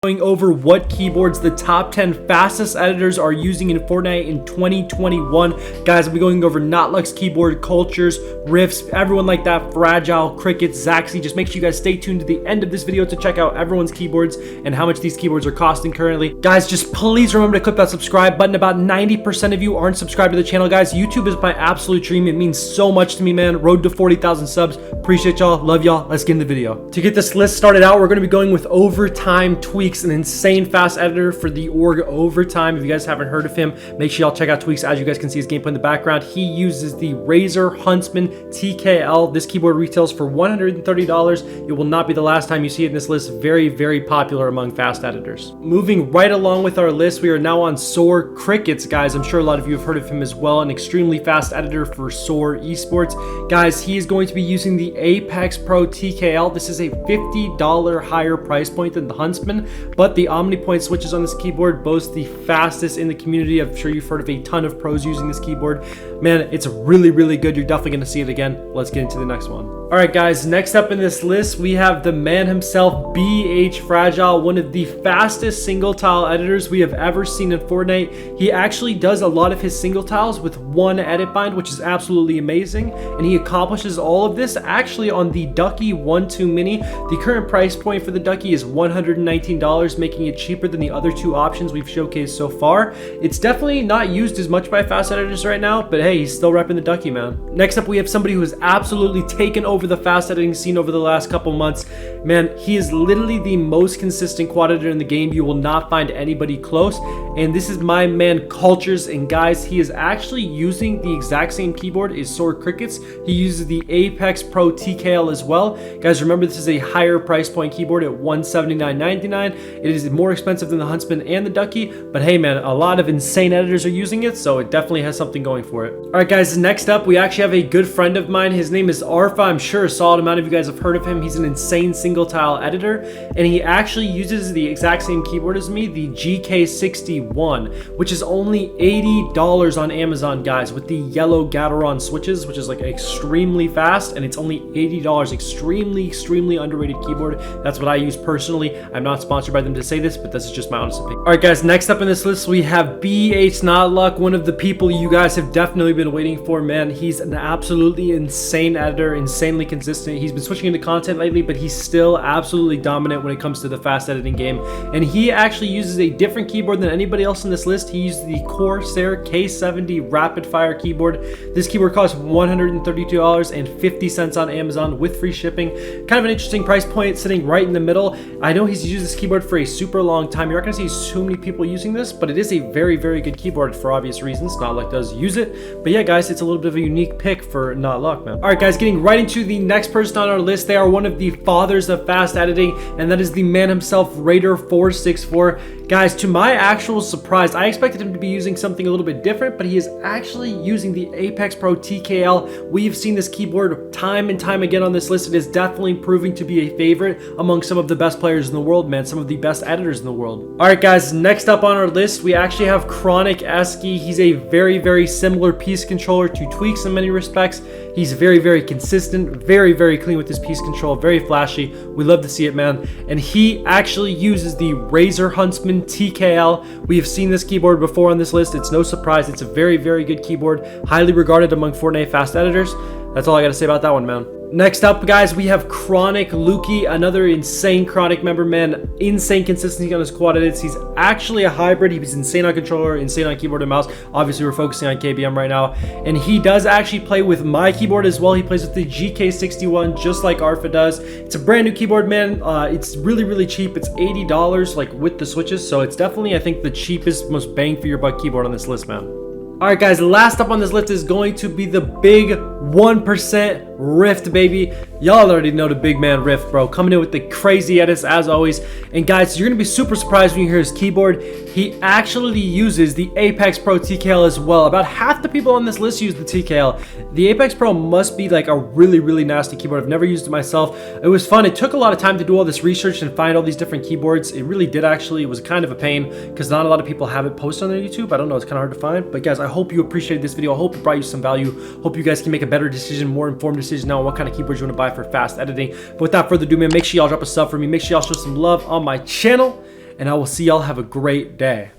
Going over what keyboards the top 10 fastest editors are using in Fortnite in 2021. Guys, I'll be going over Notlux keyboard, Cultures, Rifts, everyone like that, Fragile, Crickets, Zaxi. Just make sure you guys stay tuned to the end of this video to check out everyone's keyboards and how much these keyboards are costing currently. Guys, just please remember to click that subscribe button. About 90% of you aren't subscribed to the channel, guys. YouTube is my absolute dream. It means so much to me, man. Road to 40,000 subs. Appreciate y'all. Love y'all. Let's get in the video. To get this list started out, we're going to be going with Overtime Tweaks, an insane fast editor for the org Overtime. If you guys haven't heard of him, make sure y'all check out Tweaks. As you guys can see his gameplay in the background, he uses the Razer Huntsman TKL. This keyboard retails for $130. It will not be the last time you see it in this list. Very, very popular among fast editors. Moving right along with our list, we are now on Soar Crickets, guys. I'm sure a lot of you have heard of him as well. An extremely fast editor for Soar Esports. Guys, he is going to be using the Apex Pro TKL. This is a $50 higher price point than the Huntsman, but the OmniPoint switches on this keyboard boast the fastest in the community. I'm sure you've heard of a ton of pros using this keyboard. Man, it's really, really good. You're definitely going to see it again. Let's get into the next one. All right, guys, next up in this list, we have the man himself, BH Fragile, one of the fastest single tile editors we have ever seen in Fortnite. He actually does a lot of his single tiles with one edit bind, which is absolutely amazing. And he accomplishes all of this actually on the Ducky 1-2 Mini. The current price point for the Ducky is $119, making it cheaper than the other two options we've showcased so far. It's definitely not used as much by fast editors right now, but hey, he's still repping the Ducky, man. Next up, we have somebody who has absolutely taken over the fast editing scene over the last couple months. Man, he is literally the most consistent quad editor in the game. You will not find anybody close. And this is my man Cultures. And guys, he is actually using the exact same keyboard as Soar Crickets. He uses the Apex Pro TKL as well. Guys, remember this is a higher price point keyboard at $179.99. It is more expensive than the Huntsman and the Ducky, but hey man, a lot of insane editors are using it, so it definitely has something going for it. All right, guys, next up, we actually have a good friend of mine. His name is Arfa. I'm sure a solid amount of you guys have heard of him. He's an insane single tile editor, and he actually uses the exact same keyboard as me, the GK61, which is only $80 on Amazon, guys, with the yellow Gateron switches, which is like extremely fast, and it's only $80. Extremely underrated keyboard. That's what I use personally. I'm not sponsored by them to say this, but this is just my honest opinion. All right, guys, next up in this list, we have BH Notluck, one of the people you guys have definitely been waiting for, man. He's an absolutely insane editor, insanely consistent. He's been switching into content lately, but he's still absolutely dominant when it comes to the fast editing game. And he actually uses a different keyboard than anybody else in this list. He uses the Corsair K70 Rapid Fire keyboard. This keyboard costs $132.50 on Amazon with free shipping. Kind of an interesting price point, sitting right in the middle. I know he's used this keyboard for a super long time. You're not going to see too many people using this, but it is a very, very good keyboard for obvious reasons. Notluck does use it. But yeah, guys, it's a little bit of a unique pick for Notluck, man. All right, guys, getting right into the next person on our list. They are one of the fathers of fast editing, and that is the man himself, Raider464. Guys, to my actual surprise, I expected him to be using something a little bit different, but he is actually using the Apex Pro TKL. We've seen this keyboard time and time again on this list. It is definitely proving to be a favorite among some of the best players in the world, man, some of the best editors in the world. All right, guys, next up on our list, we actually have Chronic Esky. He's a very, very similar piece controller to Tweaks in many respects. He's very, very consistent, very, very clean with his piece control, very flashy. We love to see it, man. And he actually uses the Razer Huntsman TKL. We have seen this keyboard before on this list. It's no surprise. It's a very, very good keyboard, highly regarded among Fortnite fast editors. That's all I got to say about that one, man. Next up, guys, we have Chronic Lukey, another insane Chronic member, man. Insane consistency on his quad edits. He's actually a hybrid. He's insane on controller, insane on keyboard and mouse. Obviously, we're focusing on KBM right now. And he does actually play with my keyboard as well. He plays with the GK61, just like Arfa does. It's a brand new keyboard, man. It's really, really cheap. It's $80, like, with the switches. So it's definitely, I think, the cheapest, most bang for your buck keyboard on this list, man. All right, guys, last up on this list is going to be the big 1% Rift, baby. Y'all already know the big man Rift, bro. Coming in with the crazy edits as always. And guys, you're gonna be super surprised when you hear his keyboard. He actually uses the Apex Pro TKL as well. About half the people on this list use the TKL. The Apex Pro must be like a really, really nasty keyboard. I've never used it myself. It was fun. It took a lot of time to do all this research and find all these different keyboards. It really did actually. It was kind of a pain because not a lot of people have it posted on their YouTube. I don't know. It's kind of hard to find. But guys, I hope you appreciated this video. I hope it brought you some value. Hope you guys can make a better decision, more informed decision now on what kind of keyboards you want to buy for fast editing. But without further ado, man, make sure y'all drop a sub for me. Make sure y'all show some love on my channel. and I will see y'all. Have a great day.